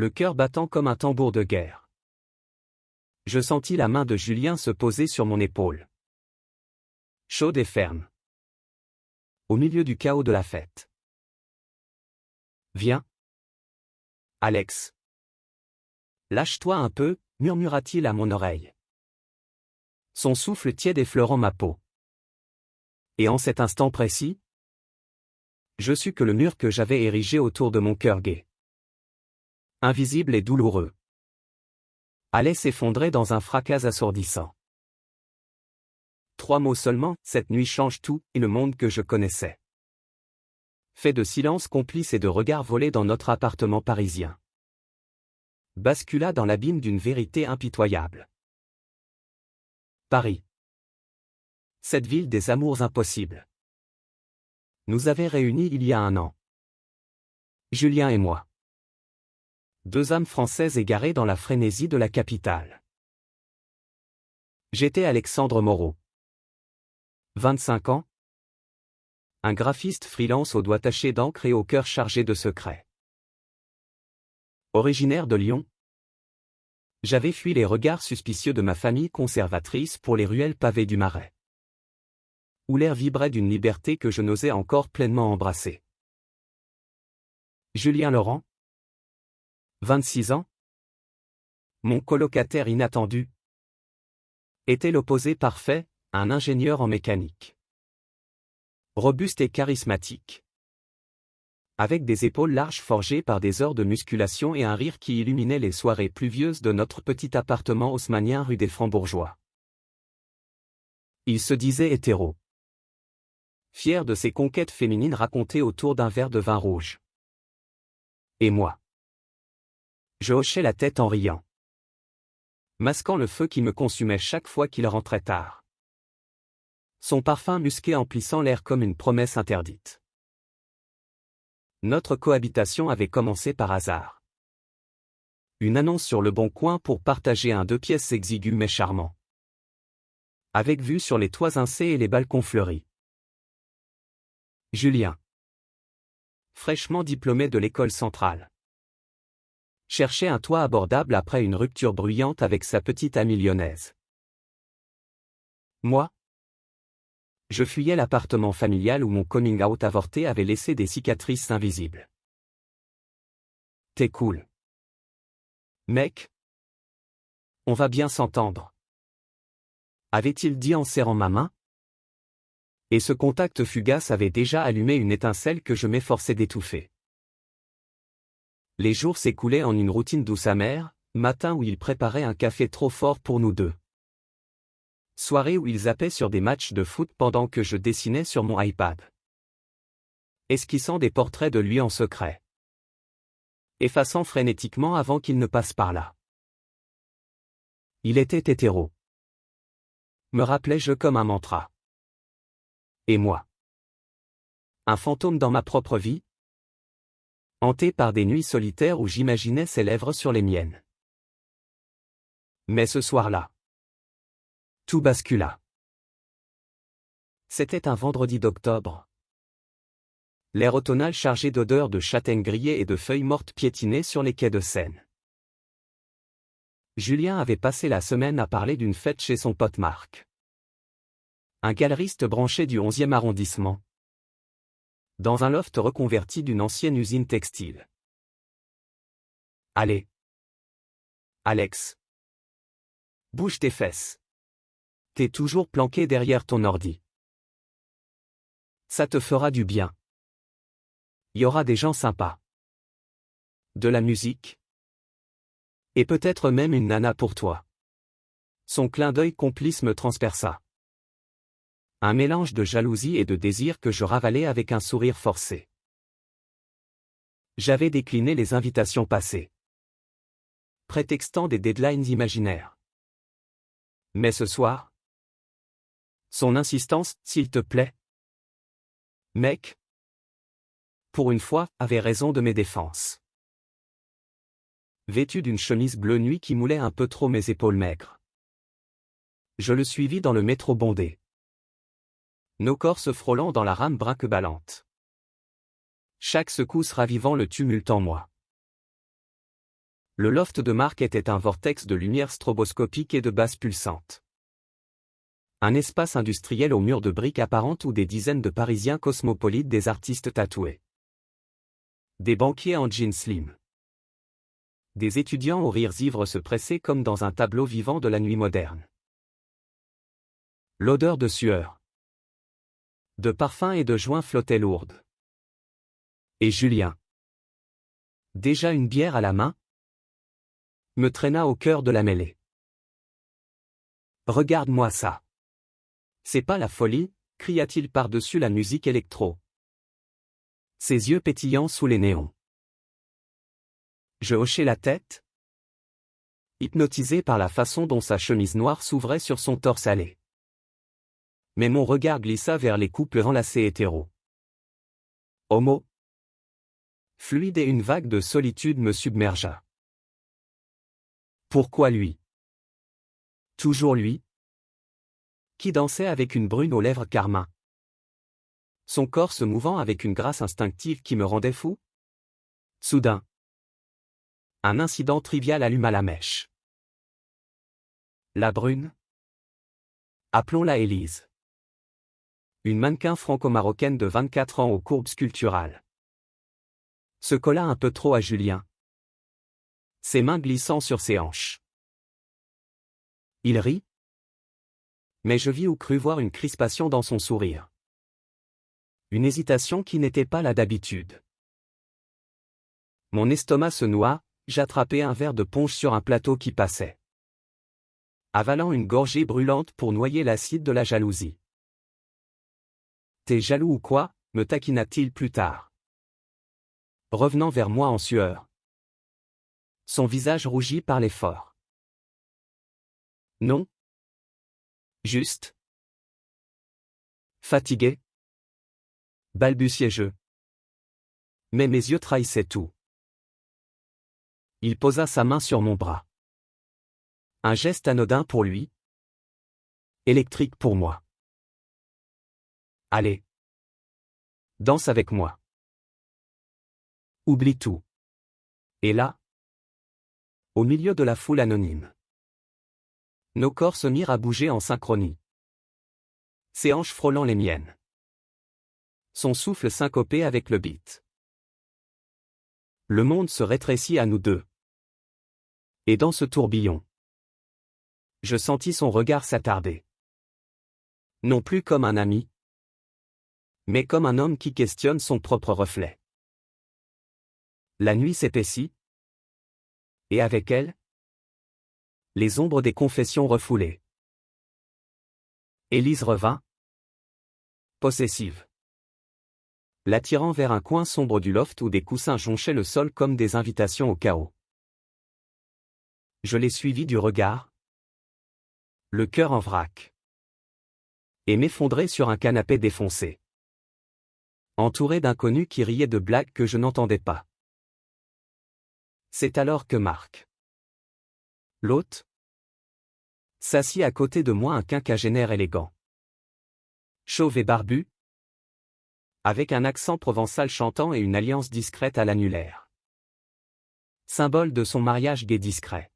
le cœur battant comme un tambour de guerre. Je sentis la main de Julien se poser sur mon épaule. Chaude et ferme. Au milieu du chaos de la fête. Viens. Alex. Lâche-toi un peu, murmura-t-il à mon oreille. Son souffle tiède effleurant ma peau. Et en cet instant précis, je sus que le mur que j'avais érigé autour de mon cœur gai, invisible et douloureux, allait s'effondrer dans un fracas assourdissant. 3 mots seulement, cette nuit change tout, et le monde que je connaissais. Fait de silence complice et de regards volés dans notre appartement parisien. Bascula dans l'abîme d'une vérité impitoyable. Paris. Cette ville des amours impossibles. Nous avait réunis il y a 1 an. Julien et moi. 2 âmes françaises égarées dans la frénésie de la capitale. J'étais Alexandre Moreau. 25 ans. Un graphiste freelance aux doigts tachés d'encre et au cœur chargé de secrets. Originaire de Lyon, j'avais fui les regards suspicieux de ma famille conservatrice pour les ruelles pavées du Marais, où l'air vibrait d'une liberté que je n'osais encore pleinement embrasser. Julien Laurent, 26 ans, mon colocataire inattendu, était l'opposé parfait, un ingénieur en mécanique. Robuste et charismatique. Avec des épaules larges forgées par des heures de musculation et un rire qui illuminait les soirées pluvieuses de notre petit appartement haussmannien rue des Francs-Bourgeois. Il se disait hétéro. Fier de ses conquêtes féminines racontées autour d'un verre de vin rouge. Et moi. Je hochais la tête en riant, masquant le feu qui me consumait chaque fois qu'il rentrait tard. Son parfum musqué emplissant l'air comme une promesse interdite. Notre cohabitation avait commencé par hasard. Une annonce sur Le Bon Coin pour partager un 2 pièces exigu mais charmant. Avec vue sur les toits incés et les balcons fleuris. Julien. Fraîchement diplômé de l'école centrale. Cherchait un toit abordable après une rupture bruyante avec sa petite amie lyonnaise. Moi, je fuyais l'appartement familial où mon coming out avorté avait laissé des cicatrices invisibles. T'es cool. Mec. On va bien s'entendre. Avait-il dit en serrant ma main? Et ce contact fugace avait déjà allumé une étincelle que je m'efforçais d'étouffer. Les jours s'écoulaient en une routine douce amère, matin où il préparait un café trop fort pour nous deux. Soirée où il zappait sur des matchs de foot pendant que je dessinais sur mon iPad. Esquissant des portraits de lui en secret. Effaçant frénétiquement avant qu'il ne passe par là. Il était hétéro. Me rappelais-je comme un mantra. Et moi? Un fantôme dans ma propre vie? Hanté par des nuits solitaires où j'imaginais ses lèvres sur les miennes. Mais ce soir-là, tout bascula. C'était un vendredi d'octobre. L'air automnal chargé d'odeurs de châtaignes grillées et de feuilles mortes piétinait sur les quais de Seine. Julien avait passé la semaine à parler d'une fête chez son pote Marc. Un galeriste branché du 11e arrondissement. Dans un loft reconverti d'une ancienne usine textile. Allez. Alex. Bouge tes fesses. T'es toujours planqué derrière ton ordi. Ça te fera du bien. Y aura des gens sympas. De la musique. Et peut-être même une nana pour toi. Son clin d'œil complice me transperça. Un mélange de jalousie et de désir que je ravalais avec un sourire forcé. J'avais décliné les invitations passées, prétextant des deadlines imaginaires. Mais ce soir, son insistance, s'il te plaît. Mec, pour une fois, avait raison de mes défenses. Vêtu d'une chemise bleu nuit qui moulait un peu trop mes épaules maigres. Je le suivis dans le métro bondé. Nos corps se frôlant dans la rame brinque-ballante. Chaque secousse ravivant le tumulte en moi. Le loft de Marc était un vortex de lumière stroboscopique et de basses pulsantes. Un espace industriel aux murs de briques apparentes où des dizaines de Parisiens cosmopolites, des artistes tatoués. Des banquiers en jeans slim. Des étudiants aux rires ivres se pressaient comme dans un tableau vivant de la nuit moderne. L'odeur de sueur, de parfum et de joint flottait lourde. Et Julien, déjà une bière à la main, me traîna au cœur de la mêlée. Regarde-moi ça. C'est pas la folie, cria-t-il par-dessus la musique électro. Ses yeux pétillants sous les néons. Je hochai la tête, hypnotisé par la façon dont sa chemise noire s'ouvrait sur son torse hâlé. Mais mon regard glissa vers les couples enlacés hétéros. Homo. Fluide et une vague de solitude me submergea. Pourquoi lui? Toujours lui? Qui dansait avec une brune aux lèvres carmin. Son corps se mouvant avec une grâce instinctive qui me rendait fou? Soudain, un incident trivial alluma la mèche. La brune? Appelons-la Élise. Une mannequin franco-marocaine de 24 ans aux courbes sculpturales. Se colla un peu trop à Julien. Ses mains glissant sur ses hanches. Il rit. Mais je vis ou crus voir une crispation dans son sourire. Une hésitation qui n'était pas là d'habitude. Mon estomac se noua, j'attrapai un verre de punch sur un plateau qui passait. Avalant une gorgée brûlante pour noyer l'acide de la jalousie. T'es jaloux ou quoi? Me taquina-t-il plus tard. Revenant vers moi en sueur. Son visage rougi par l'effort. Non. Juste. Fatigué. Balbutiai-je. Mais mes yeux trahissaient tout. Il posa sa main sur mon bras. Un geste anodin pour lui. Électrique pour moi. Allez. Danse avec moi. Oublie tout. Et là, au milieu de la foule anonyme, nos corps se mirent à bouger en synchronie. Ses hanches frôlant les miennes. Son souffle syncopé avec le beat. Le monde se rétrécit à nous deux. Et dans ce tourbillon, je sentis son regard s'attarder. Non plus comme un ami, mais comme un homme qui questionne son propre reflet. La nuit s'épaissit, et avec elle, les ombres des confessions refoulées. Élise revint, possessive, l'attirant vers un coin sombre du loft où des coussins jonchaient le sol comme des invitations au chaos. Je l'ai suivi du regard, le cœur en vrac, et m'effondrer sur un canapé défoncé, entouré d'inconnus qui riaient de blagues que je n'entendais pas. C'est alors que Marc, l'hôte, s'assit à côté de moi, un quinquagénaire élégant, chauve et barbu, avec un accent provençal chantant et une alliance discrète à l'annulaire. Symbole de son mariage gai discret.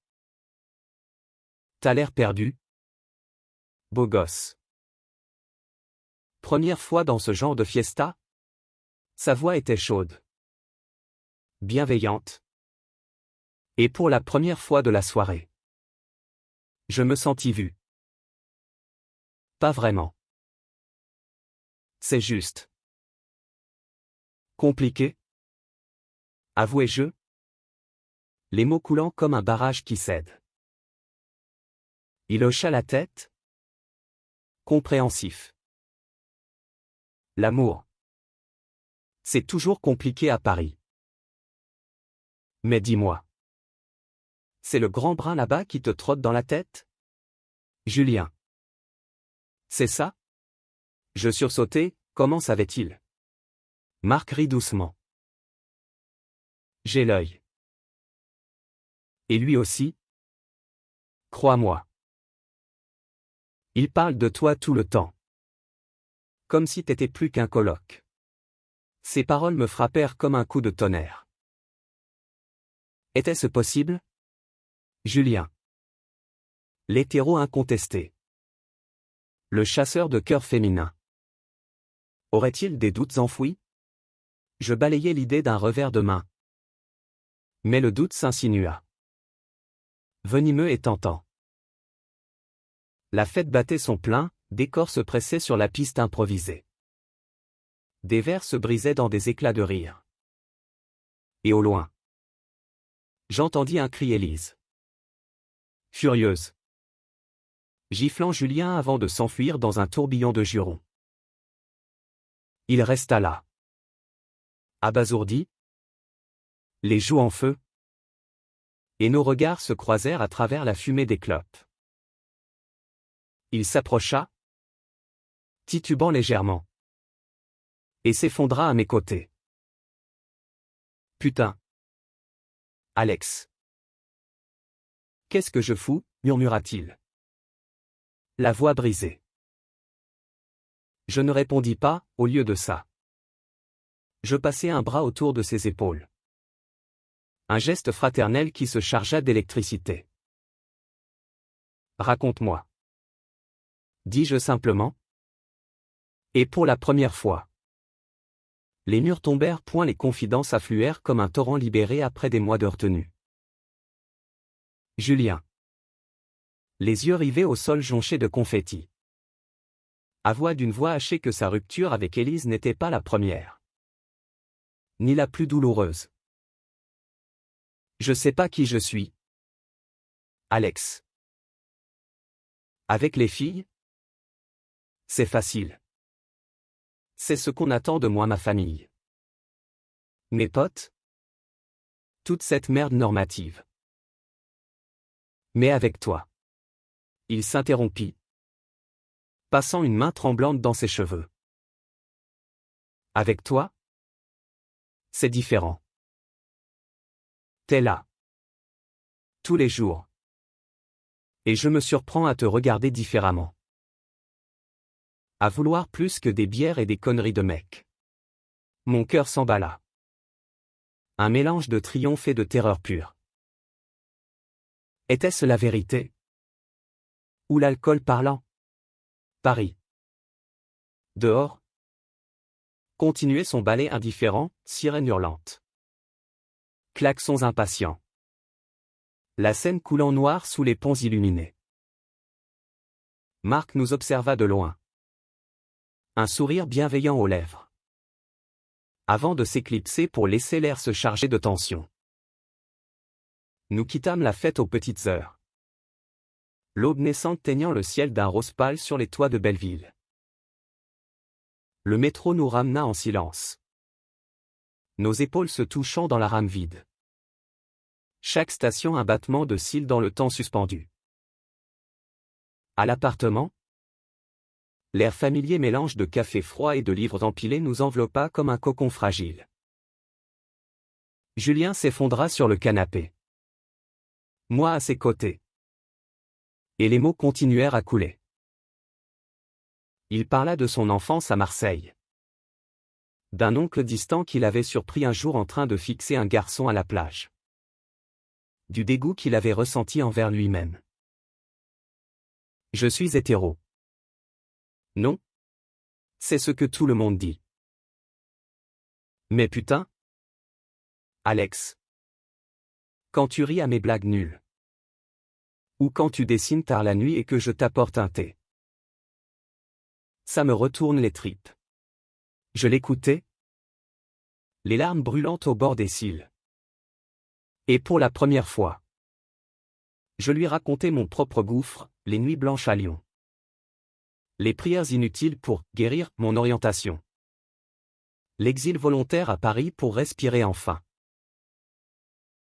T'as l'air perdu? Beau gosse. Première fois dans ce genre de fiesta? Sa voix était chaude. Bienveillante. Et pour la première fois de la soirée, je me sentis vu. Pas vraiment. C'est juste. Compliqué? Avouai-je. Les mots coulant comme un barrage qui cède. Il hocha la tête. Compréhensif. L'amour. C'est toujours compliqué à Paris. Mais dis-moi. C'est le grand brun là-bas qui te trotte dans la tête? Julien. C'est ça? Je sursautai, comment savait-il? Marc rit doucement. J'ai l'œil. Et lui aussi? Crois-moi. Il parle de toi tout le temps. Comme si t'étais plus qu'un coloc. Ces paroles me frappèrent comme un coup de tonnerre. Était-ce possible? Julien. L'hétéro incontesté. Le chasseur de cœur féminin. Aurait-il des doutes enfouis? Je balayai l'idée d'un revers de main. Mais le doute s'insinua. Venimeux et tentant. La fête battait son plein, des corps se pressaient sur la piste improvisée. Des verres se brisaient dans des éclats de rire. Et au loin, j'entendis un cri Élise. Furieuse. Giflant Julien avant de s'enfuir dans un tourbillon de jurons. Il resta là. Abasourdi. Les joues en feu. Et nos regards se croisèrent à travers la fumée des clopes. Il s'approcha, titubant légèrement, et s'effondra à mes côtés. Putain. Alex. Qu'est-ce que je fous, murmura-t-il. La voix brisée. Je ne répondis pas, au lieu de ça. Je passai un bras autour de ses épaules. Un geste fraternel qui se chargea d'électricité. Raconte-moi. Dis-je simplement. Et pour la première fois. Les murs tombèrent point, les confidences affluèrent comme un torrent libéré après des mois de retenue. Julien. Les yeux rivés au sol jonchés de confettis. Avoua d'une voix hachée que sa rupture avec Élise n'était pas la première. Ni la plus douloureuse. Je sais pas qui je suis. Alex. Avec les filles? C'est facile. C'est ce qu'on attend de moi, ma famille. Mes potes? Toute cette merde normative. Mais avec toi. Il s'interrompit, passant une main tremblante dans ses cheveux. Avec toi? C'est différent. T'es là. Tous les jours. Et je me surprends à te regarder différemment. À vouloir plus que des bières et des conneries de mecs. Mon cœur s'emballa. Un mélange de triomphe et de terreur pure. Était-ce la vérité? Ou l'alcool parlant? Paris. Dehors. Continuait son balai indifférent, sirène hurlante. Klaxons impatients. La Seine coulant noire sous les ponts illuminés. Marc nous observa de loin. Un sourire bienveillant aux lèvres. Avant de s'éclipser pour laisser l'air se charger de tension. Nous quittâmes la fête aux petites heures. L'aube naissante teignant le ciel d'un rose pâle sur les toits de Belleville. Le métro nous ramena en silence. Nos épaules se touchant dans la rame vide. Chaque station un battement de cils dans le temps suspendu. À l'appartement, l'air familier mélange de café froid et de livres empilés nous enveloppa comme un cocon fragile. Julien s'effondra sur le canapé. Moi à ses côtés. Et les mots continuèrent à couler. Il parla de son enfance à Marseille. D'un oncle distant qu'il avait surpris un jour en train de fixer un garçon à la plage. Du dégoût qu'il avait ressenti envers lui-même. Je suis hétéro. Non. C'est ce que tout le monde dit. Mais putain. Alex. Quand tu ris à mes blagues nulles. Ou quand tu dessines tard la nuit et que je t'apporte un thé. Ça me retourne les tripes. Je l'écoutais. Les larmes brûlantes au bord des cils. Et pour la première fois. Je lui racontais mon propre gouffre, les nuits blanches à Lyon. Les prières inutiles pour guérir mon orientation. L'exil volontaire à Paris pour respirer enfin.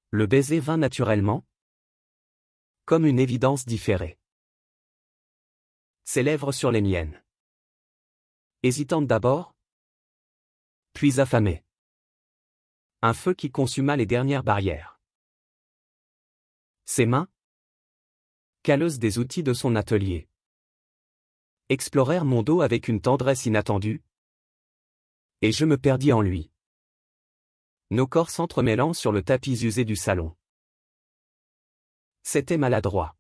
Le baiser vint naturellement. Comme une évidence différée. Ses lèvres sur les miennes. Hésitante d'abord. Puis affamée. Un feu qui consuma les dernières barrières. Ses mains, calleuses des outils de son atelier, explorèrent mon dos avec une tendresse inattendue. Et je me perdis en lui. Nos corps s'entremêlant sur le tapis usé du salon. C'était maladroit.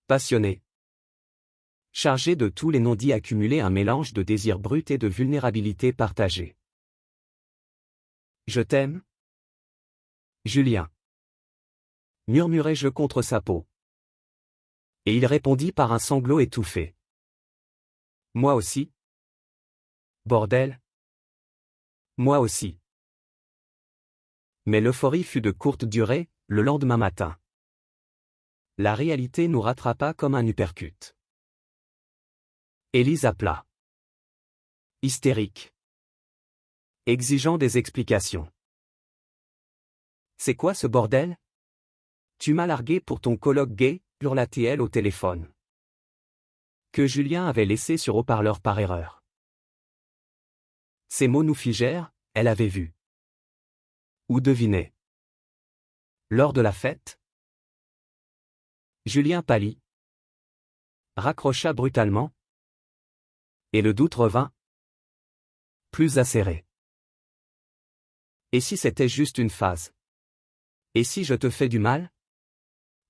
Passionné. Chargé de tous les non-dits accumulés, un mélange de désir brut et de vulnérabilité partagée. Je t'aime, Julien. Murmurai-je contre sa peau. Et il répondit par un sanglot étouffé. Moi aussi. Bordel. Moi aussi. Mais l'euphorie fut de courte durée, le lendemain matin. La réalité nous rattrapa comme un uppercut. Élise appela. Hystérique. Exigeant des explications. C'est quoi ce bordel? Tu m'as largué pour ton coloc gay, hurla-t-elle au téléphone. Que Julien avait laissé sur haut-parleur par erreur. Ces mots nous figèrent, elle avait vu. Ou deviné. Lors de la fête? Julien pâlit. Raccrocha brutalement. Et le doute revint. Plus acéré. Et si c'était juste une phase? Et si je te fais du mal?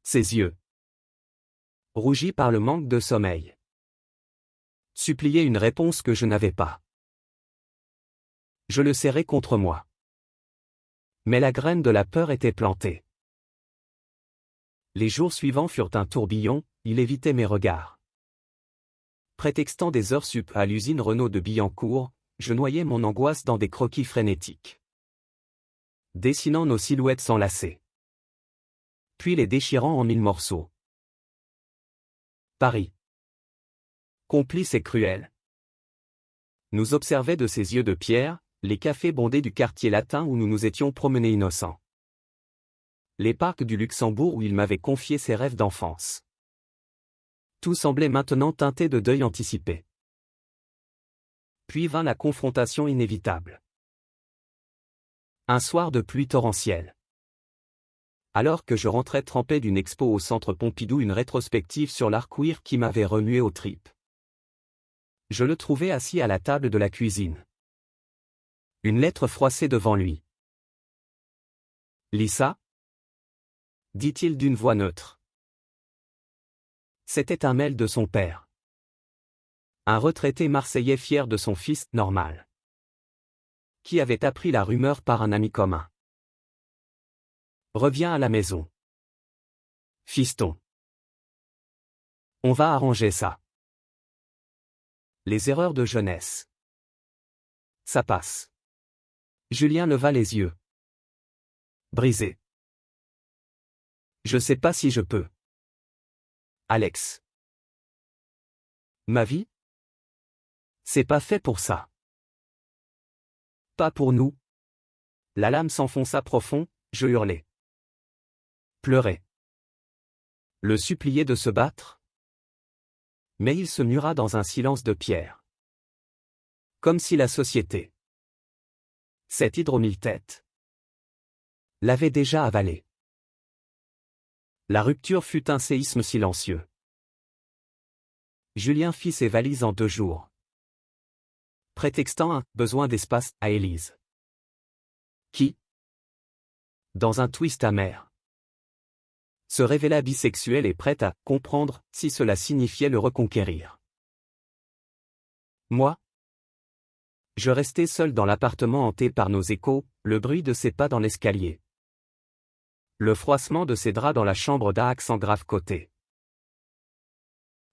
Ses yeux. Rougis par le manque de sommeil. Suppliaient une réponse que je n'avais pas. Je le serrai contre moi. Mais la graine de la peur était plantée. Les jours suivants furent un tourbillon, il évitait mes regards. Prétextant des heures sup à l'usine Renault de Billancourt, je noyais mon angoisse dans des croquis frénétiques. Dessinant nos silhouettes s'enlacer. Puis les déchirant en 1000 morceaux. Paris. Complice et cruel. Nous observait de ses yeux de pierre, les cafés bondés du quartier latin où nous nous étions promenés innocents. Les parcs du Luxembourg où il m'avait confié ses rêves d'enfance. Tout semblait maintenant teinté de deuil anticipé. Puis vint la confrontation inévitable. Un soir de pluie torrentielle. Alors que je rentrais trempé d'une expo au centre Pompidou, une rétrospective sur l'art queer qui m'avait remué aux tripes. Je le trouvais assis à la table de la cuisine. Une lettre froissée devant lui. Lis ça? Dit-il d'une voix neutre. C'était un mail de son père. Un retraité marseillais fier de son fils, normal. Qui avait appris la rumeur par un ami commun. Reviens à la maison. Fiston. On va arranger ça. Les erreurs de jeunesse. Ça passe. Julien leva les yeux. Brisé. Je sais pas si je peux. Alex. Ma vie? C'est pas fait pour ça. Pas pour nous. La lame s'enfonça profond, je hurlai. Pleurai. Le suppliai de se battre? Mais il se mura dans un silence de pierre. Comme si la société, cette hydre aux 1000 têtes, l'avait déjà avalé. La rupture fut un séisme silencieux. Julien fit ses valises en 2 jours. Prétextant un besoin d'espace à Élise. Qui, dans un twist amer, se révéla bisexuelle et prête à comprendre si cela signifiait le reconquérir. Moi, je restais seul dans l'appartement hanté par nos échos, le bruit de ses pas dans l'escalier. Le froissement de ses draps dans la chambre d'Aax en grave côté.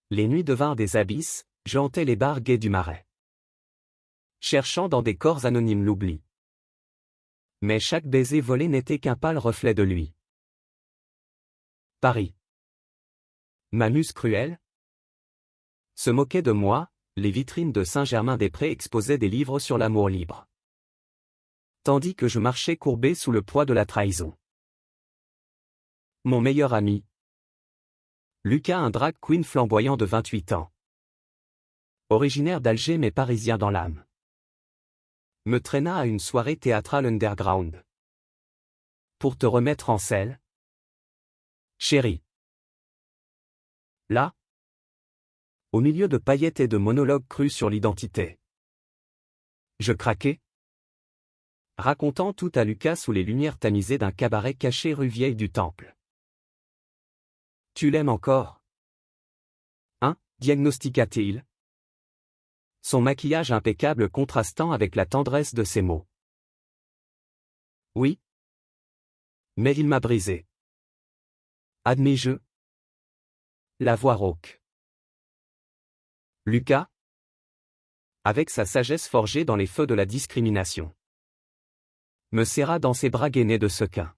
Les nuits devinrent des abysses, je hantais les bars gays du Marais. Cherchant dans des corps anonymes l'oubli. Mais chaque baiser volé n'était qu'un pâle reflet de lui. Paris. Ma muse cruelle se moquait de moi, les vitrines de Saint-Germain-des-Prés exposaient des livres sur l'amour libre. Tandis que je marchais courbé sous le poids de la trahison. Mon meilleur ami. Lucas, un drag queen flamboyant de 28 ans. Originaire d'Alger mais parisien dans l'âme. Me traîna à une soirée théâtrale underground. Pour te remettre en selle, chérie. Là, au milieu de paillettes et de monologues crus sur l'identité. Je craquai, racontant tout à Lucas sous les lumières tamisées d'un cabaret caché rue Vieille du Temple. Tu l'aimes encore? Hein, diagnostiqua-t-il. Son maquillage impeccable contrastant avec la tendresse de ses mots. Oui. Mais il m'a brisé. Admis-je. La voix rauque. Lucas, avec sa sagesse forgée dans les feux de la discrimination, me serra dans ses bras gainés de sequins.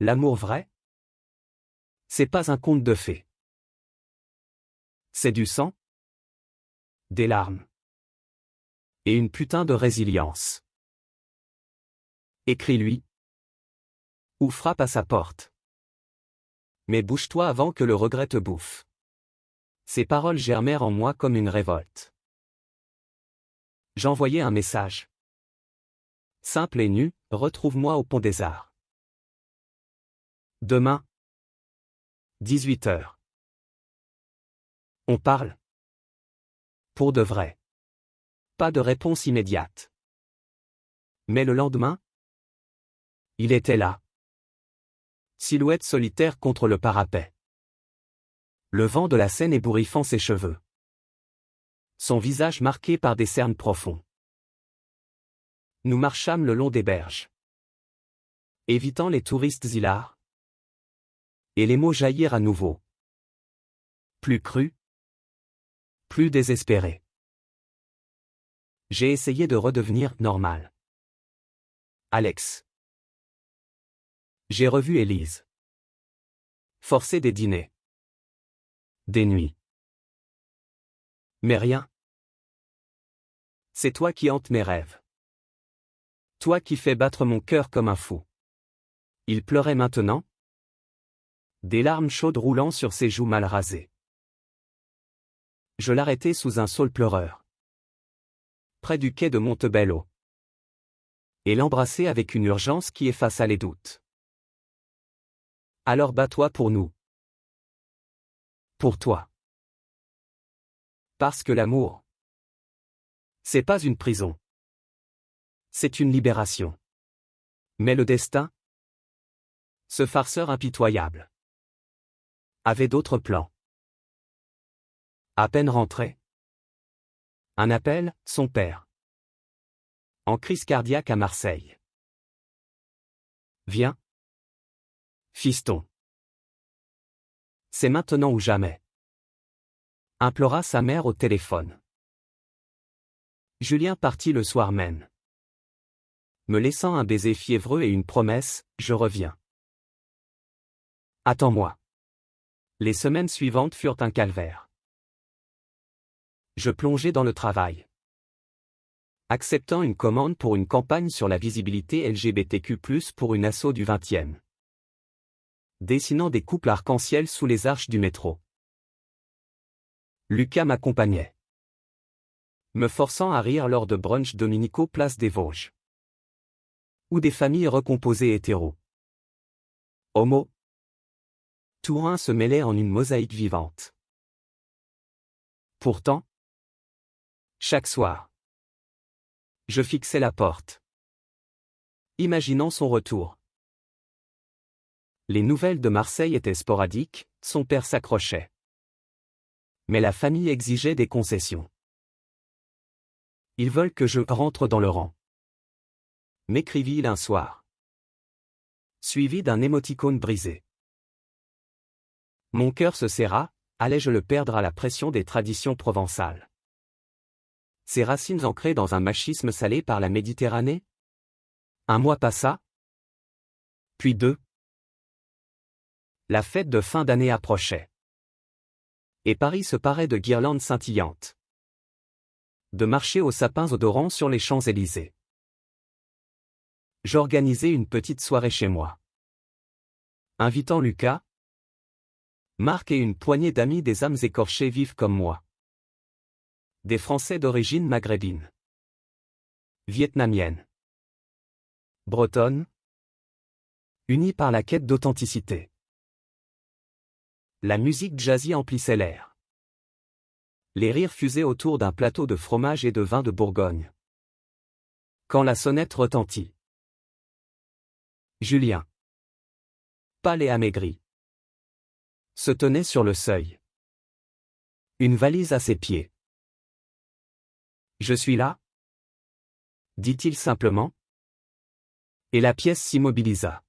L'amour vrai? C'est pas un conte de fées. C'est du sang, des larmes et une putain de résilience. Écris-lui. Ou frappe à sa porte. Mais bouge-toi avant que le regret te bouffe. Ces paroles germèrent en moi comme une révolte. J'envoyai un message. Simple et nu, retrouve-moi au Pont des Arts. Demain. 18h. On parle. Pour de vrai. Pas de réponse immédiate. Mais le lendemain, il était là. Silhouette solitaire contre le parapet. Le vent de la Seine ébouriffant ses cheveux. Son visage marqué par des cernes profonds. Nous marchâmes le long des berges. Évitant les touristes hilars. Et les mots jaillirent à nouveau. Plus crus. Plus désespérés. J'ai essayé de redevenir normal. Alex. J'ai revu Élise. Forcé des dîners. Des nuits. Mais rien. C'est toi qui hantes mes rêves. Toi qui fais battre mon cœur comme un fou. Il pleurait maintenant. Des larmes chaudes roulant sur ses joues mal rasées. Je l'arrêtai sous un saule pleureur. Près du quai de Montebello. Et l'embrassai avec une urgence qui effaça les doutes. Alors bats-toi pour nous. Pour toi. Parce que l'amour, c'est pas une prison. C'est une libération. Mais le destin, ce farceur impitoyable, avait d'autres plans. À peine rentré. Un appel, son père. En crise cardiaque à Marseille. Viens. Fiston. C'est maintenant ou jamais. Implora sa mère au téléphone. Julien partit le soir même. Me laissant un baiser fiévreux et une promesse, je reviens. Attends-moi. Les semaines suivantes furent un calvaire. Je plongeai dans le travail. Acceptant une commande pour une campagne sur la visibilité LGBTQ+, pour une asso du 20e. Dessinant des couples arc-en-ciel sous les arches du métro. Lucas m'accompagnait. Me forçant à rire lors de brunchs dominicaux place des Vosges. Ou des familles recomposées hétéros. Homo. Tout un se mêlait en une mosaïque vivante. Pourtant, chaque soir, je fixais la porte. Imaginant son retour. Les nouvelles de Marseille étaient sporadiques, son père s'accrochait. Mais la famille exigeait des concessions. Ils veulent que je rentre dans le rang. M'écrivit-il un soir. Suivi d'un émoticône brisé. Mon cœur se serra, allais-je le perdre à la pression des traditions provençales? Ses racines ancrées dans un machisme salé par la Méditerranée? Un mois passa. Puis 2. La fête de fin d'année approchait. Et Paris se parait de guirlandes scintillantes. De marcher aux sapins odorants sur les Champs-Élysées. J'organisai une petite soirée chez moi. Invitant Lucas, Marc et une poignée d'amis des âmes écorchées vives comme moi. Des Français d'origine maghrébine. Vietnamienne. Bretonne. Unis par la quête d'authenticité. La musique jazzy emplissait l'air. Les rires fusaient autour d'un plateau de fromage et de vin de Bourgogne. Quand la sonnette retentit. Julien. Pâle et amaigri. se tenait sur le seuil. Une valise à ses pieds. Je suis là, dit-il simplement. Et la pièce s'immobilisa.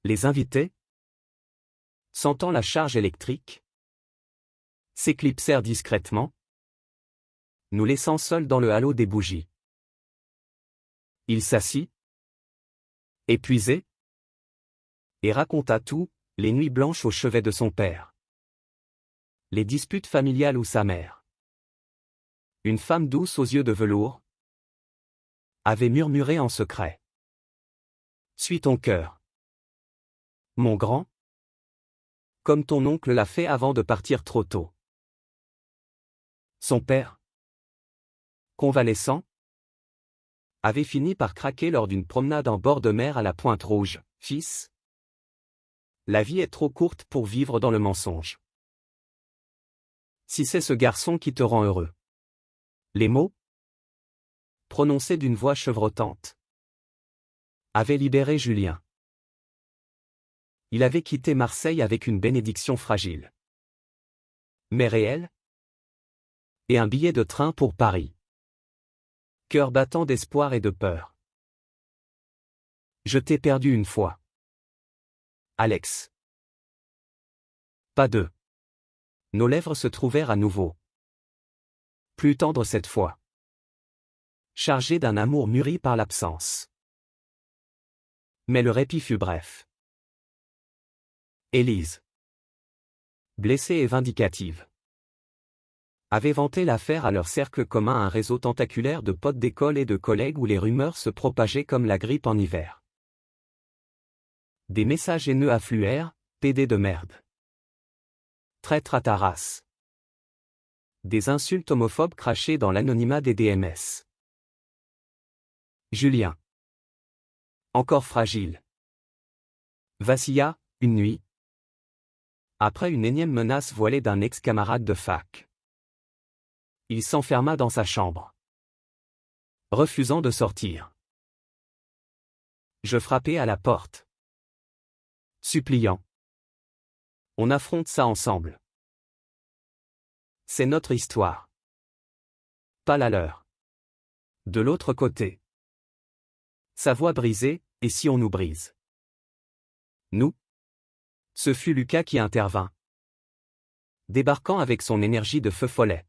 Les invités, sentant la charge électrique, s'éclipsèrent discrètement, nous laissant seuls dans le halo des bougies. Il s'assit, épuisé, et raconta tout, les nuits blanches au chevet de son père, les disputes familiales ou sa mère. Une femme douce aux yeux de velours avait murmuré en secret. Suis ton cœur, mon grand, comme ton oncle l'a fait avant de partir trop tôt. Son père, convalescent, avait fini par craquer lors d'une promenade en bord de mer à la Pointe Rouge. Fils, la vie est trop courte pour vivre dans le mensonge. Si c'est ce garçon qui te rend heureux. Les mots, prononcés d'une voix chevrotante, avaient libéré Julien. Il avait quitté Marseille avec une bénédiction fragile, mais réelle, et un billet de train pour Paris. Cœur battant d'espoir et de peur. Je t'ai perdu une fois. Alex. Pas deux. Nos lèvres se trouvèrent à nouveau. Plus tendres cette fois. Chargées d'un amour mûri par l'absence. Mais le répit fut bref. Élise, blessée et vindicative, avait vanté l'affaire à leur cercle commun, un réseau tentaculaire de potes d'école et de collègues où les rumeurs se propageaient comme la grippe en hiver. Des messages haineux affluèrent, PD de merde. Traître à ta race. Des insultes homophobes crachées dans l'anonymat des DMS. Julien, encore fragile, vacilla, une nuit, après une énième menace voilée d'un ex-camarade de fac. Il s'enferma dans sa chambre, refusant de sortir. Je frappai à la porte, suppliant. On affronte ça ensemble. C'est notre histoire, pas la leur. De l'autre côté, sa voix brisée, et si on nous brise? Nous? Ce fut Lucas qui intervint, débarquant avec son énergie de feu follet.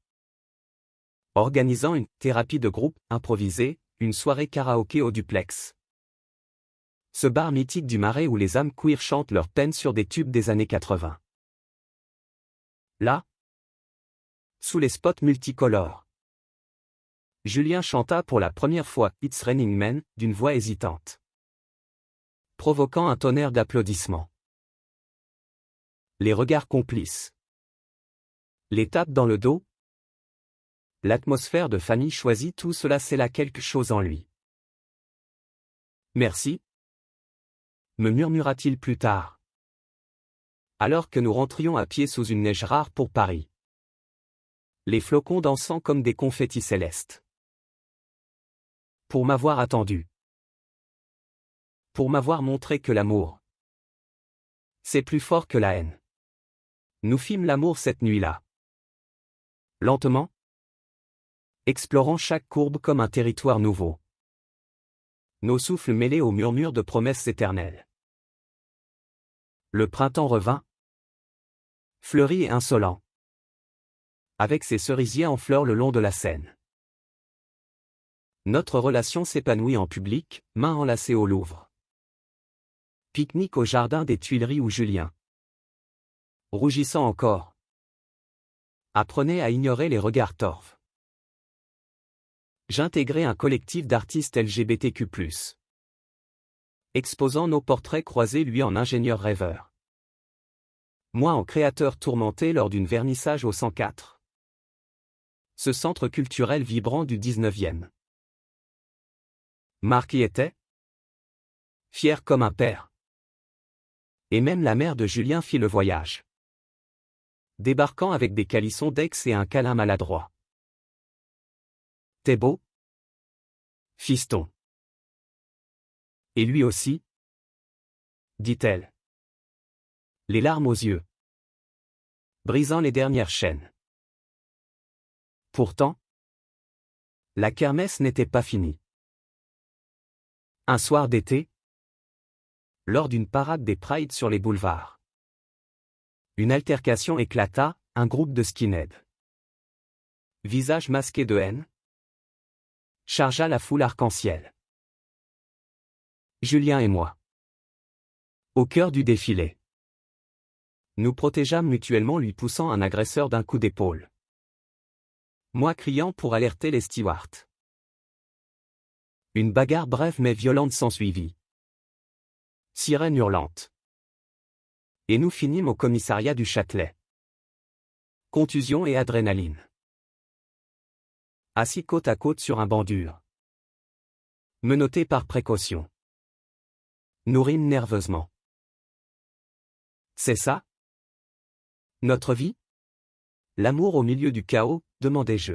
Organisant une thérapie de groupe improvisée, une soirée karaoké au duplex. Ce bar mythique du Marais où les âmes queer chantent leurs peines sur des tubes des années 80. Là, sous les spots multicolores, Julien chanta pour la première fois It's Raining Men d'une voix hésitante, provoquant un tonnerre d'applaudissements. Les regards complices, les tapes dans le dos, l'atmosphère de famille choisie, tout cela scella quelque chose en lui. Merci, me murmura-t-il plus tard, alors que nous rentrions à pied sous une neige rare pour Paris. Les flocons dansant comme des confettis célestes. Pour m'avoir attendu. Pour m'avoir montré que l'amour, c'est plus fort que la haine. Nous fîmes l'amour cette nuit-là. Lentement, explorant chaque courbe comme un territoire nouveau. Nos souffles mêlés aux murmures de promesses éternelles. Le printemps revint, fleuri et insolent, avec ses cerisiers en fleurs le long de la Seine. Notre relation s'épanouit en public, mains enlacées au Louvre. Pique-nique au jardin des Tuileries où Julien, rougissant encore, apprenait à ignorer les regards torves. J'intégrai un collectif d'artistes LGBTQ+, exposant nos portraits croisés, lui en ingénieur rêveur, moi en créateur tourmenté lors d'une vernissage au 104. Ce centre culturel vibrant du 19e. Marc y était, fier comme un père. Et même la mère de Julien fit le voyage, débarquant avec des calissons d'Aix et un câlin maladroit. T'es beau, fiston. Et lui aussi, dit-elle. les larmes aux yeux, brisant les dernières chaînes. Pourtant, la kermesse n'était pas finie. Un soir d'été, lors d'une parade des Prides sur les boulevards, une altercation éclata, un groupe de skinheads, visage masqué de haine, chargea la foule arc-en-ciel. Julien et moi, au cœur du défilé, nous protégeâmes mutuellement, lui poussant un agresseur d'un coup d'épaule, moi criant pour alerter les stewards. Une bagarre brève mais violente s'ensuivit. Sirène hurlante. Et nous finîmes au commissariat du Châtelet. Contusion et adrénaline. Assis côte à côte sur un banc dur. Menottés par précaution. Nous rîmes nerveusement. C'est ça? Notre vie? L'amour au milieu du chaos, demandai-je.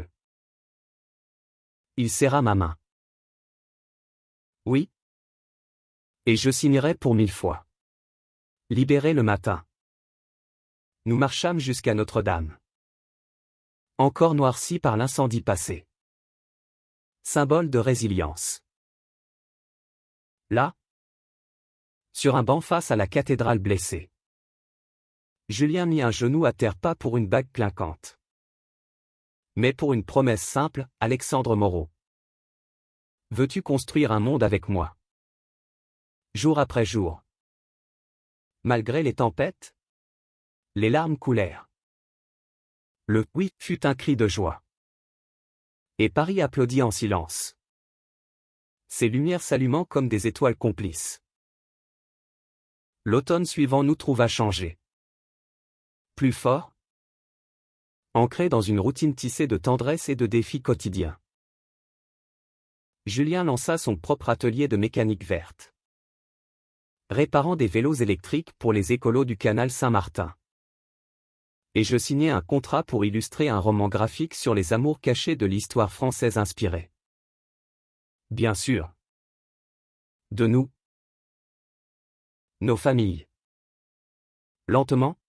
Il serra ma main. Oui. Et je signerai pour 1000 fois. Libéré le matin. Nous marchâmes jusqu'à Notre-Dame. Encore noirci par l'incendie passé. Symbole de résilience. Là, sur un banc face à la cathédrale blessée, Julien mit un genou à terre, pas pour une bague clinquante, mais pour une promesse simple. Alexandre Moreau. Veux-tu construire un monde avec moi? Jour après jour. Malgré les tempêtes, les larmes coulèrent. Le « oui » fut un cri de joie. Et Paris applaudit en silence. Ses lumières s'allumant comme des étoiles complices. L'automne suivant nous trouva changés. Plus forts, ancrés dans une routine tissée de tendresse et de défis quotidiens. Julien lança son propre atelier de mécanique verte, réparant des vélos électriques pour les écolos du canal Saint-Martin. Et je signai un contrat pour illustrer un roman graphique sur les amours cachés de l'histoire française inspirée, bien sûr, de nous, nos familles. Lentement,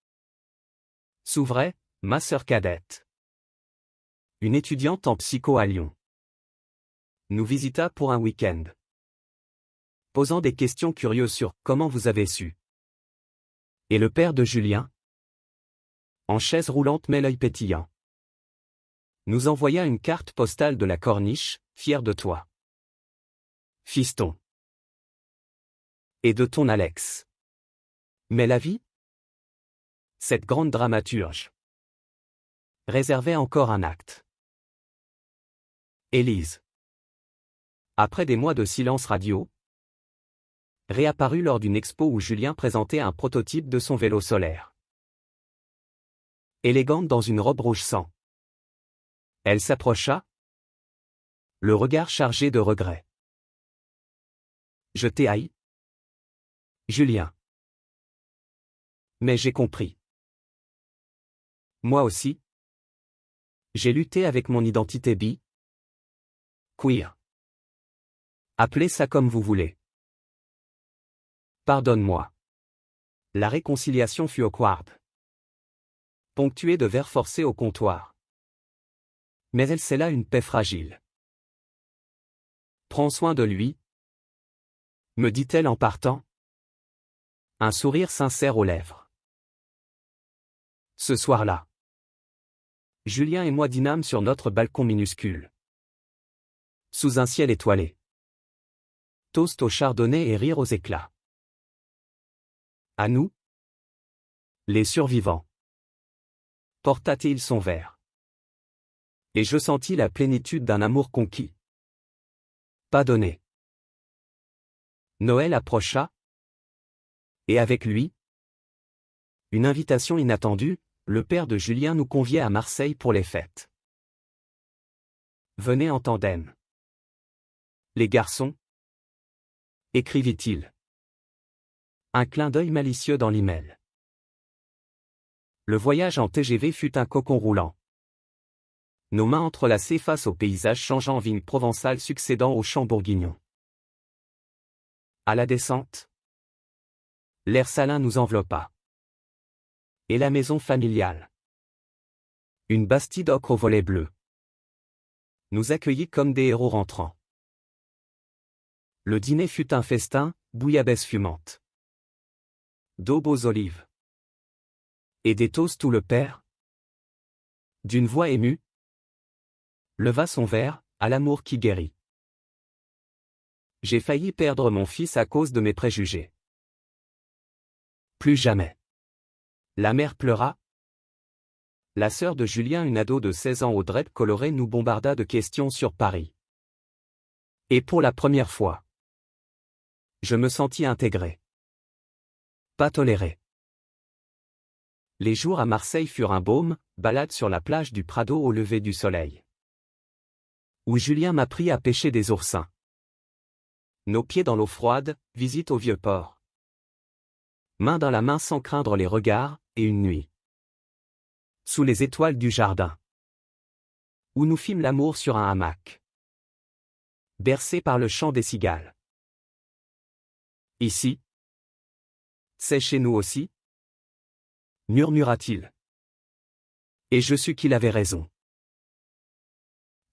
s'ouvrait ma sœur cadette, une étudiante en psycho à Lyon. Nous visita pour un week-end, posant des questions curieuses sur « Comment vous avez su ?» Et le père de Julien, en chaise roulante mais l'œil pétillant, nous envoya une carte postale de la Corniche, fier de toi, fiston. Et de ton Alex. Mais la vie? Cette grande dramaturge réservait encore un acte. Élise, après des mois de silence radio, réapparut lors d'une expo où Julien présentait un prototype de son vélo solaire. Élégante dans une robe rouge sang, elle s'approcha, le regard chargé de regret. Je t'ai haï, Julien. Mais j'ai compris. Moi aussi. J'ai lutté avec mon identité bi, queer. Appelez ça comme vous voulez. Pardonne-moi. La réconciliation fut awkward, ponctuée de vers forcés au comptoir. Mais elle scella une paix fragile. Prends soin de lui, me dit-elle en partant, un sourire sincère aux lèvres. Ce soir-là, Julien et moi dînâmes sur notre balcon minuscule, sous un ciel étoilé. Toast au chardonnay et rire aux éclats. À nous, les survivants. Porta-t-il son verre. Et je sentis la plénitude d'un amour conquis, pas donné. Noël approcha, et avec lui, une invitation inattendue. Le père de Julien nous conviait à Marseille pour les fêtes. Venez en tandem. Les garçons, écrivit-il. Un clin d'œil malicieux dans l'email. Le voyage en TGV fut un cocon roulant. Nos mains entrelacées face au paysage changeant, vignes provençales succédant aux champs bourguignons. À la descente, l'air salin nous enveloppa. Et la maison familiale. Une bastide ocre au volet bleu. Nous accueillit comme des héros rentrants. Le dîner fut un festin, bouillabaisse fumante. D'aube aux olives. Et des toasts où le père, d'une voix émue, leva son verre, à l'amour qui guérit. J'ai failli perdre mon fils à cause de mes préjugés. Plus jamais. La mère pleura. La sœur de Julien, une ado de 16 ans aux dreads colorés, nous bombarda de questions sur Paris. Et pour la première fois, je me sentis intégré. Pas toléré. Les jours à Marseille furent un baume, balade sur la plage du Prado au lever du soleil. Où Julien m'apprit à pêcher des oursins. Nos pieds dans l'eau froide, visite au vieux port. Main dans la main sans craindre les regards, et une nuit. Sous les étoiles du jardin. Où nous fîmes l'amour sur un hamac. Bercé par le chant des cigales. Ici. C'est chez nous aussi? Murmura-t-il. Et je sus qu'il avait raison.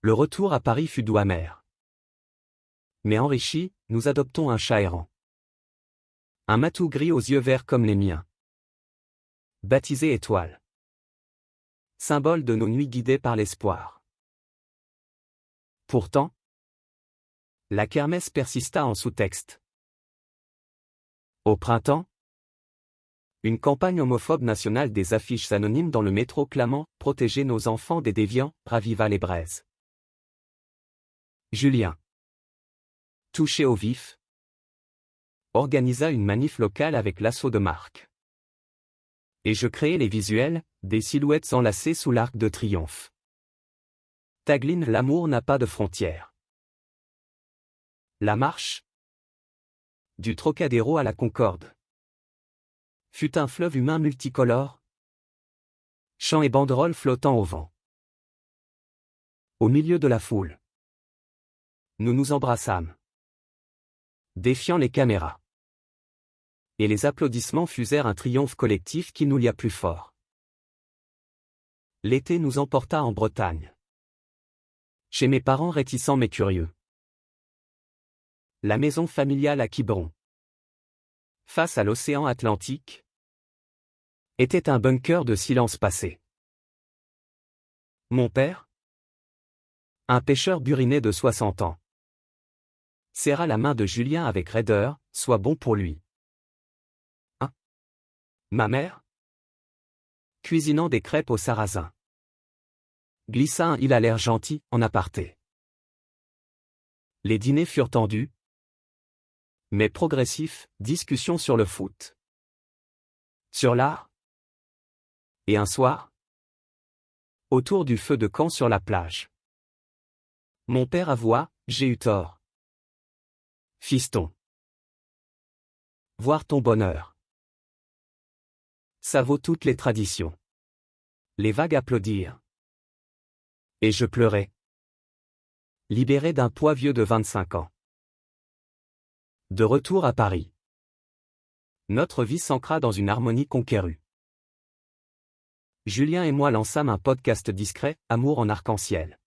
Le retour à Paris fut doux amer. Mais enrichi, nous adoptons un chat errant. Un matou gris aux yeux verts comme les miens. Baptisé Étoile. Symbole de nos nuits guidées par l'espoir. Pourtant, la kermesse persista en sous-texte. Au printemps, une campagne homophobe nationale des affiches anonymes dans le métro clamant « Protéger nos enfants des déviants » raviva les braises. Julien, touché au vif, organisa une manif locale avec l'assaut de marque. Et je créai les visuels, des silhouettes enlacées sous l'arc de triomphe. Tagline: l'amour n'a pas de frontières. La marche, du Trocadéro à la Concorde, fut un fleuve humain multicolore, chants et banderoles flottant au vent. Au milieu de la foule, nous nous embrassâmes, défiant les caméras. Et les applaudissements fusèrent un triomphe collectif qui nous lia plus fort. L'été nous emporta en Bretagne. Chez mes parents réticents mais curieux. La maison familiale à Quiberon, face à l'océan Atlantique, était un bunker de silence passé. Mon père, un pêcheur buriné de 60 ans, serra la main de Julien avec raideur, sois bon pour lui. Ma mère, cuisinant des crêpes au sarrasin, glissa un « il a l'air gentil » en aparté. Les dîners furent tendus, mais progressifs, discussions sur le foot, sur l'art, et un soir, autour du feu de camp sur la plage. Mon père avoua, j'ai eu tort. Fiston. Voir ton bonheur. Ça vaut toutes les traditions. Les vagues applaudirent. Et je pleurais. Libéré d'un poids vieux de 25 ans. De retour à Paris. Notre vie s'ancra dans une harmonie conquérue. Julien et moi lançâmes un podcast discret, Amour en arc-en-ciel.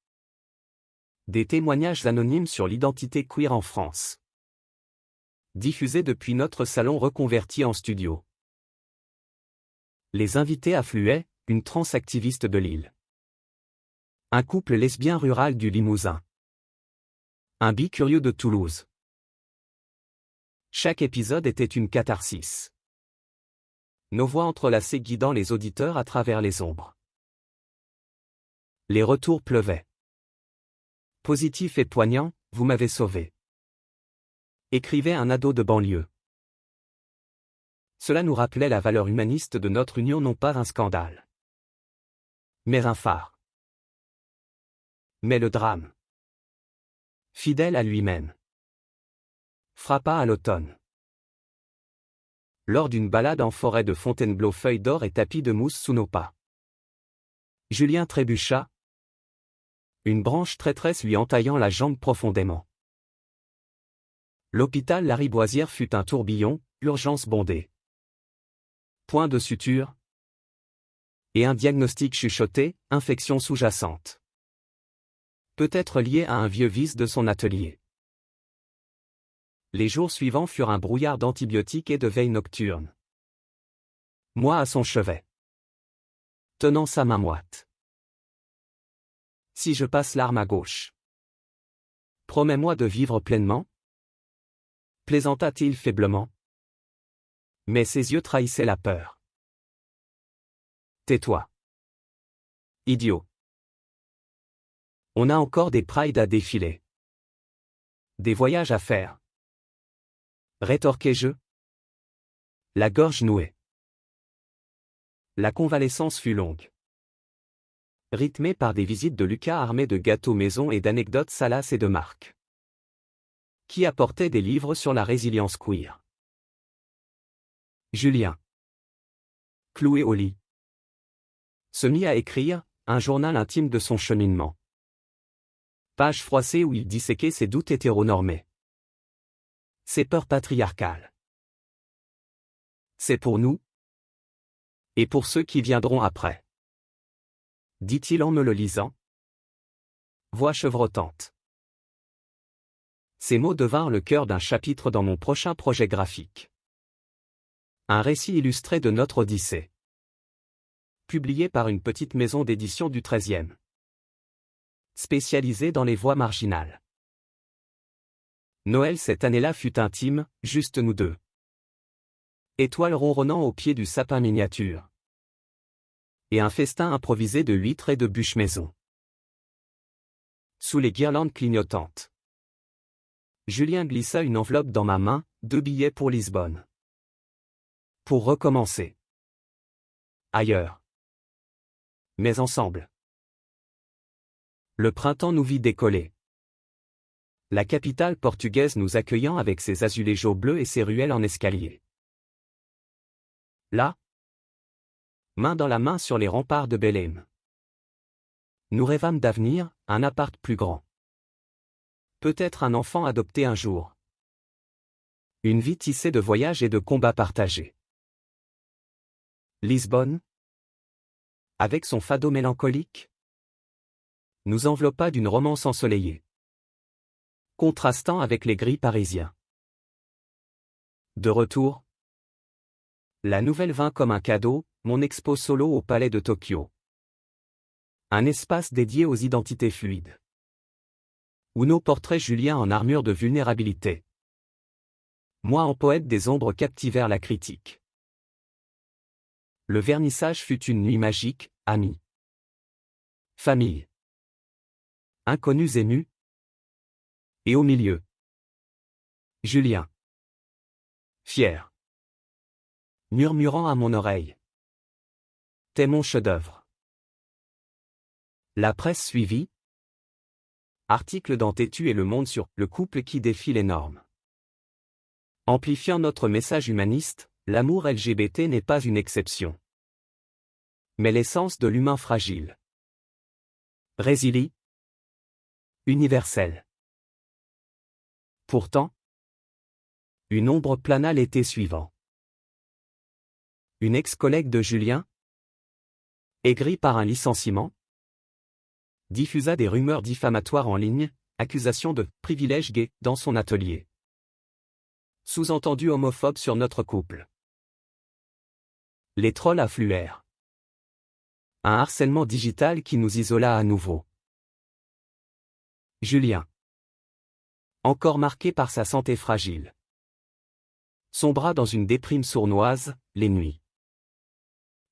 Des témoignages anonymes sur l'identité queer en France. Diffusés depuis notre salon reconverti en studio. Les invités affluaient, une transactiviste de Lille. Un couple lesbien rural du Limousin. Un bicurieux de Toulouse. Chaque épisode était une catharsis. Nos voix entrelacées guidant les auditeurs à travers les ombres. Les retours pleuvaient. Positif et poignant, vous m'avez sauvé. Écrivait un ado de banlieue. Cela nous rappelait la valeur humaniste de notre union, non pas un scandale, mais un phare. Mais le drame, fidèle à lui-même, frappa à l'automne. Lors d'une balade en forêt de Fontainebleau, feuilles d'or et tapis de mousse sous nos pas. Julien trébucha, une branche traîtresse lui entaillant la jambe profondément. L'hôpital Lariboisière fut un tourbillon, urgence bondée. Point de suture, Et un diagnostic chuchoté, infection sous-jacente. Peut-être lié à un vieux vice de son atelier. Les jours suivants furent un brouillard d'antibiotiques et de veille nocturne. Moi à son chevet. Tenant sa main moite. Si je passe l'arme à gauche. Promets-moi de vivre pleinement? Plaisanta-t-il faiblement. Mais ses yeux trahissaient la peur. Tais-toi. Idiot. On a encore des prides à défiler. Des voyages à faire. Rétorquai-je. La gorge nouée. La convalescence fut longue. Rythmée par des visites de Lucas armés de gâteaux maison et d'anecdotes salaces et de marques. Qui apportait des livres sur la résilience queer. Julien. Cloué au lit. Se mit à écrire, un journal intime de son cheminement. Page froissée où il disséquait ses doutes hétéronormés. Ses peurs patriarcales. C'est pour nous. Et pour ceux qui viendront après. Dit-il en me le lisant. Voix chevrotante. Ces mots devinrent le cœur d'un chapitre dans mon prochain projet graphique. Un récit illustré de notre Odyssée. Publié par une petite maison d'édition du XIIIe. Spécialisée dans les voix marginales. Noël cette année-là fut intime, juste nous deux. Étoiles ronronnant au pied du sapin miniature. Et un festin improvisé de huîtres et de bûches maison. Sous les guirlandes clignotantes. Julien glissa une enveloppe dans ma main, 2 billets pour Lisbonne. Pour recommencer. Ailleurs. Mais ensemble. Le printemps nous vit décoller. La capitale portugaise nous accueillant avec ses azulejos bleus et ses ruelles en escalier. Là, main dans la main sur les remparts de Belém. Nous rêvâmes d'avenir, un appart plus grand. Peut-être un enfant adopté un jour. Une vie tissée de voyages et de combats partagés. Lisbonne, avec son fado mélancolique, nous enveloppa d'une romance ensoleillée, contrastant avec les gris parisiens. De retour, la nouvelle vint comme un cadeau, mon expo solo au Palais de Tokyo. Un espace dédié aux identités fluides. Où nos portraits Julien en armure de vulnérabilité. Moi en poète des ombres captivèrent la critique. Le vernissage fut une nuit magique, amis. Famille. Inconnus émus. Et au milieu. Julien. Fier. Murmurant à mon oreille. T'es mon chef-d'œuvre. La presse suivit. Article dans Tétu et Le Monde sur « Le couple qui défie les normes ». Amplifiant notre message humaniste, l'amour LGBT n'est pas une exception. Mais l'essence de l'humain fragile. Résilie. Universel. Pourtant, une ombre plana l'été suivant. Une ex-collègue de Julien, aigrie par un licenciement, diffusa des rumeurs diffamatoires en ligne, accusation de « privilège gay » dans son atelier. Sous-entendu homophobe sur notre couple. Les trolls affluèrent. Un harcèlement digital qui nous isola à nouveau. Julien. Encore marqué par sa santé fragile. Sombra dans une déprime sournoise, les nuits.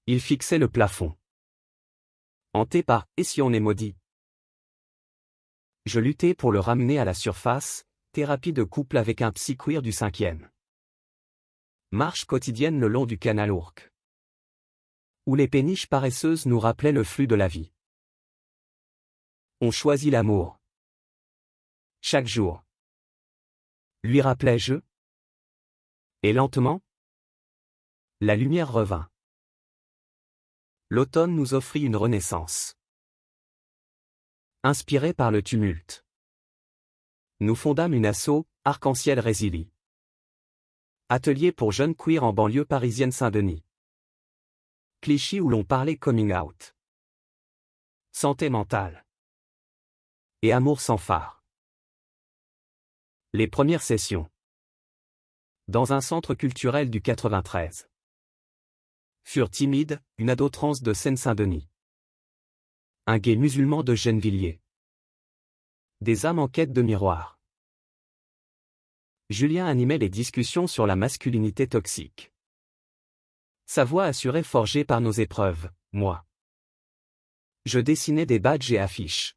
Il fixait le plafond. Hanté par « Et si on est maudit ?» Je luttais pour le ramener à la surface, thérapie de couple avec un psy queer du 5e. Marche quotidienne le long du canal Ourcq. Où les péniches paresseuses nous rappelaient le flux de la vie. On choisit l'amour. Chaque jour. Lui rappelais-je. Et lentement, la lumière revint. L'automne nous offrit une renaissance. Inspiré par le tumulte. Nous fondâmes une asso, Arc-en-Ciel Résilie. Atelier pour jeunes queers en banlieue parisienne Saint-Denis. Clichy où l'on parlait coming out. Santé mentale. Et amour sans phare. Les premières sessions. Dans un centre culturel du 93. Furent timides, une ado trans de Seine-Saint-Denis. Un gay musulman de Gennevilliers. Des âmes en quête de miroir. Julien animait les discussions sur la masculinité toxique. Sa voix assurée forgée par nos épreuves, moi. Je dessinais des badges et affiches.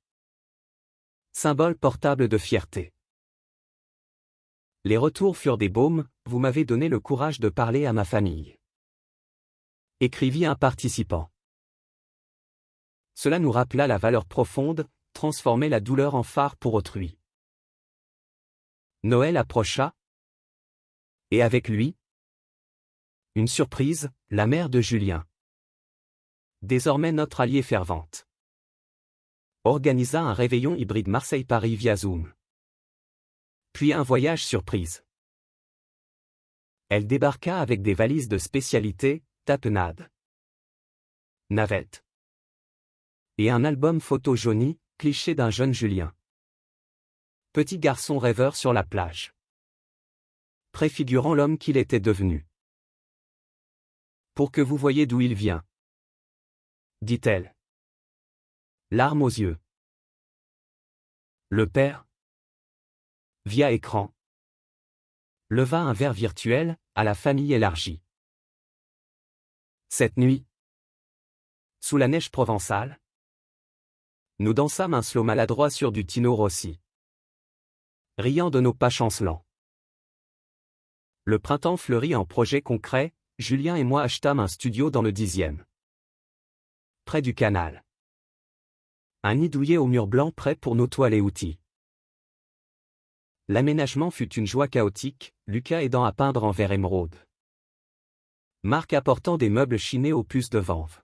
Symbole portable de fierté. Les retours furent des baumes, vous m'avez donné le courage de parler à ma famille. Écrivit un participant. Cela nous rappela la valeur profonde, transformer la douleur en phare pour autrui. Noël approcha. Et avec lui, une surprise, la mère de Julien. Désormais notre alliée fervente. Organisa un réveillon hybride Marseille-Paris via Zoom. Puis un voyage surprise. Elle débarqua avec des valises de spécialité, tapenade, navette. Et un album photo jauni, cliché d'un jeune Julien. Petit garçon rêveur sur la plage. Préfigurant l'homme qu'il était devenu. Pour que vous voyez d'où il vient. Dit-elle. Larmes aux yeux. Le père, via écran, leva un verre virtuel, à la famille élargie. Cette nuit, sous la neige provençale, nous dansâmes un slow maladroit sur du Tino Rossi. Riant de nos pas chancelants. Le printemps fleurit en projets concrets, Julien et moi achetâmes un studio dans le 10e. Près du canal. Un nid douillet au mur blanc prêt pour nos toiles et outils. L'aménagement fut une joie chaotique, Lucas aidant à peindre en vert émeraude. Marc apportant des meubles chinés aux puces de Vanves.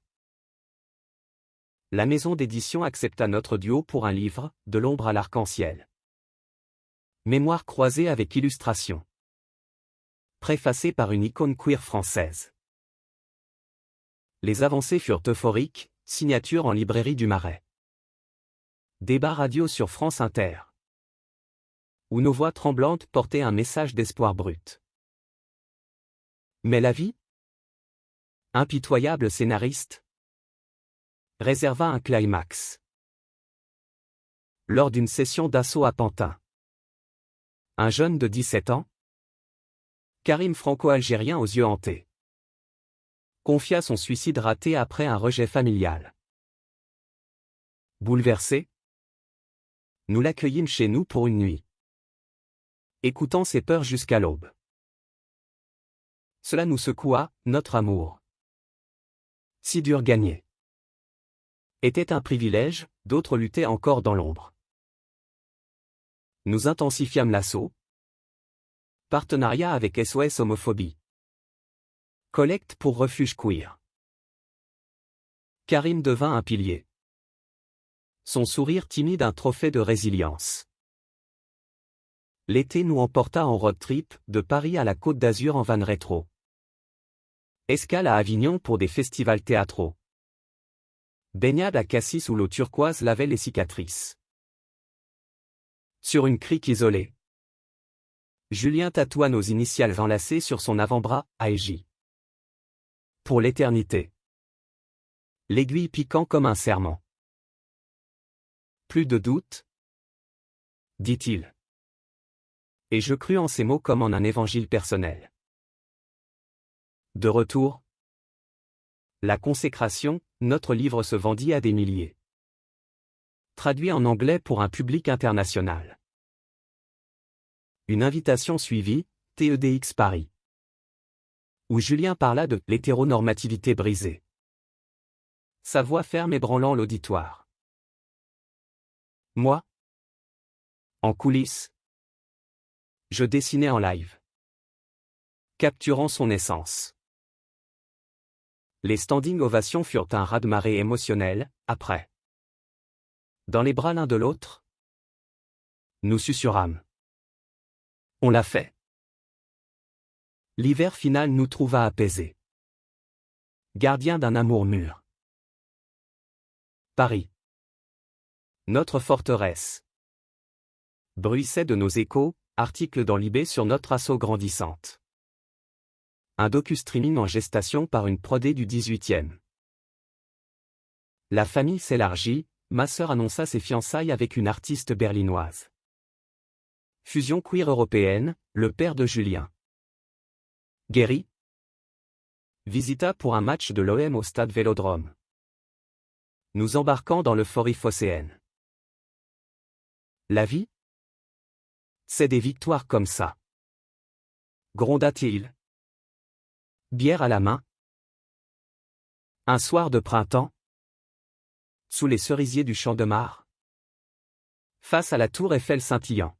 La maison d'édition accepta notre duo pour un livre, De l'ombre à l'arc-en-ciel. Mémoire croisée avec illustration. Préfacé par une icône queer française. Les avancées furent euphoriques, signature en librairie du Marais. Débat radio sur France Inter. Où nos voix tremblantes portaient un message d'espoir brut. Mais la vie? Impitoyable scénariste réserva un climax. Lors d'une session d'assaut à Pantin. Un jeune de 17 ans, Karim franco-algérien aux yeux hantés, confia son suicide raté après un rejet familial. Bouleversé, nous l'accueillîmes chez nous pour une nuit. Écoutant ses peurs jusqu'à l'aube. Cela nous secoua, notre amour. Si dur gagner. Était un privilège, d'autres luttaient encore dans l'ombre. Nous intensifiâmes l'assaut. Partenariat avec SOS Homophobie. Collecte pour refuge queer. Karim devint un pilier. Son sourire timide un trophée de résilience. L'été nous emporta en road trip, de Paris à la Côte d'Azur en van rétro. Escale à Avignon pour des festivals théâtraux. Baignade à Cassis où l'eau turquoise lavait les cicatrices. Sur une crique isolée. Julien tatoua nos initiales enlacées sur son avant-bras, AEJ. Pour l'éternité. L'aiguille piquant comme un serment. Plus de doute, dit-il. Et je crus en ces mots comme en un évangile personnel. De retour. La consécration, notre livre se vendit à des milliers. Traduit en anglais pour un public international. Une invitation suivie, TEDx Paris. Où Julien parla de l'hétéronormativité brisée. Sa voix ferme ébranlant l'auditoire. Moi, en coulisses, je dessinais en live. Capturant son essence. Les standing ovations furent un raz-de-marée émotionnel, après. Dans les bras l'un de l'autre, nous susurrâmes. On l'a fait. L'hiver final nous trouva apaisés. Gardien d'un amour mûr. Paris. Notre forteresse. Bruissait de nos échos, article dans l'IB sur notre assaut grandissante. Un docu-streaming en gestation par une prodée du 18e. La famille s'élargit, ma sœur annonça ses fiançailles avec une artiste berlinoise. Fusion queer européenne, le père de Julien. Guéri visita pour un match de l'OM au stade Vélodrome. Nous embarquant dans l'euphorie phocéenne. La vie? C'est des victoires comme ça. Gronda-t-il. Bière à la main. Un soir de printemps. Sous les cerisiers du Champ de Mars. Face à la tour Eiffel scintillant.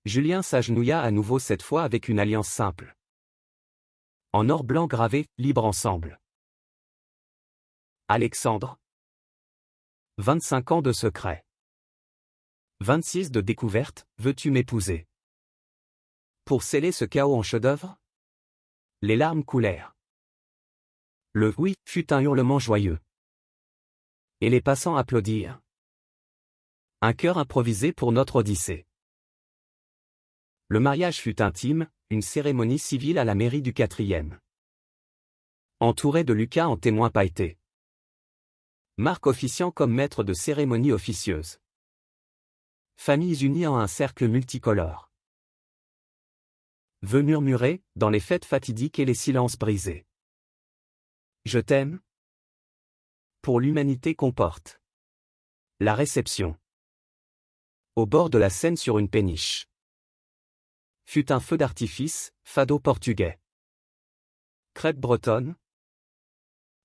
Julien s'agenouilla à nouveau cette fois avec une alliance simple. En or blanc gravé, libre ensemble. Alexandre. 25 ans de secret. 26 de découverte, veux-tu m'épouser? Pour sceller ce chaos en chef-d'œuvre? Les larmes coulèrent. Le oui fut un hurlement joyeux. Et les passants applaudirent. Un chœur improvisé pour notre Odyssée. Le mariage fut intime, une cérémonie civile à la mairie du 4e. Entouré de Lucas en témoin pailleté. Marc officiant comme maître de cérémonie officieuse. Familles unies en un cercle multicolore. Vœux murmurés, dans les fêtes fatidiques et les silences brisés. Je t'aime. Pour l'humanité comporte. La réception. Au bord de la Seine sur une péniche. Fut un feu d'artifice, fado portugais. Crêpe bretonne.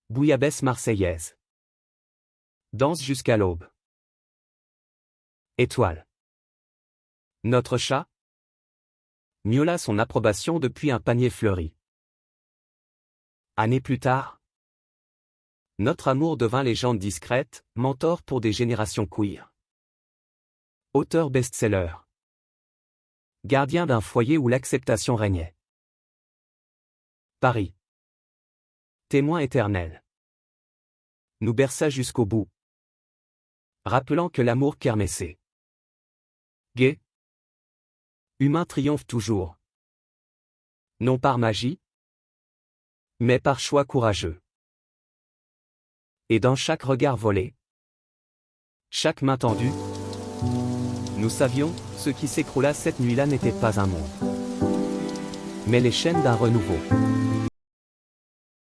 Bouillabaisse marseillaise. Danse jusqu'à l'aube. Étoile. Notre chat miaula son approbation depuis un panier fleuri. Années plus tard, notre amour devint légende discrète, mentor pour des générations queer. Auteur best-seller. Gardien d'un foyer où l'acceptation régnait. Paris. Témoin éternel. Nous berça jusqu'au bout. Rappelant que l'amour kermessait. Gai. Humain triomphe toujours. Non par magie, mais par choix courageux. Et dans chaque regard volé, chaque main tendue, nous savions, ce qui s'écroula cette nuit-là n'était pas un monde, mais les chaînes d'un renouveau.